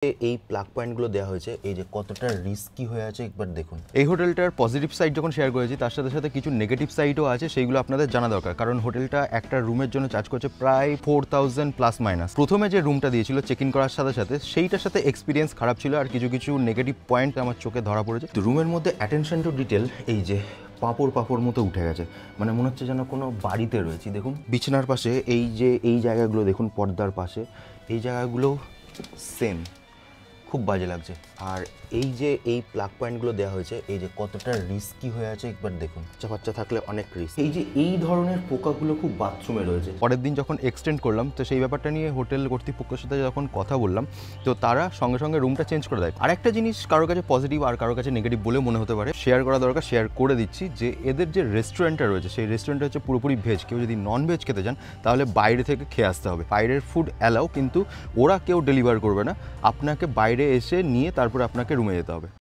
এই প্লাগ পয়েন্টগুলো দেওয়া হয়েছে, এই যে কতটা রিস্কি হয়ে আছে একবার দেখুন। এই হোটেলটার পজিটিভ সাইড যখন শেয়ার করেছি তার সাথে সাথে কিছু নেগেটিভ সাইডও আছে, সেইগুলো আপনাদের জানা দরকার। কারণ হোটেলটা একটা রুমের জন্য চার্জ করছে প্রায় 4000 প্লাস মাইনাস। প্রথমে যে রুমটা দিয়েছিল চেক ইন করার সাথে সাথে সেইটার সাথে এক্সপিরিয়েন্স খারাপ ছিল, আর কিছু কিছু নেগেটিভ পয়েন্ট আমার চোখে ধরা পড়েছে। তো রুমের মধ্যে অ্যাটেনশন টু ডিটেল এই যে পাঁপড় মতো উঠে গেছে, মানে মনে হচ্ছে যেন কোনো বাড়িতে রয়েছি। দেখুন বিছানার পাশে এই জায়গাগুলো দেখুন, পর্দার পাশে এই জায়গাগুলো সেম, খুব বাজে লাগছে। আর এই প্লাগ পয়েন্টগুলো দেওয়া হয়েছে, এই যে কতটা রিস্কি হয়ে আছে একবার দেখুন। বাচ্চা থাকলে অনেক রিস্ক। এই ধরনের পোকাগুলো খুব বাথরুমে রয়েছে। পরের দিন যখন এক্সটেন্ড করলাম তো সেই ব্যাপারটা নিয়ে হোটেল কর্তৃপক্ষের সাথে যখন কথা বললাম তো তারা সঙ্গে সঙ্গে রুমটা চেঞ্জ করে দেয়। আর একটা জিনিস কারোর কাছে পজিটিভ আর কারোর কাছে নেগেটিভ বলে মনে হতে পারে, শেয়ার করা দরকার, শেয়ার করে দিচ্ছি। যে এদের যে রেস্টুরেন্টটা রয়েছে সেই রেস্টুরেন্টটা হচ্ছে পুরোপুরি ভেজ। কেউ যদি নন ভেজ খেতে চান তাহলে বাইরে থেকে খেয়ে আসতে হবে। বাইরের ফুড অ্যালাউ, কিন্তু ওরা কেউ ডেলিভার করবে না, আপনাকে বাইরে এসে নিয়ে তারপরে আপনাকে রুমে যেতে হবে।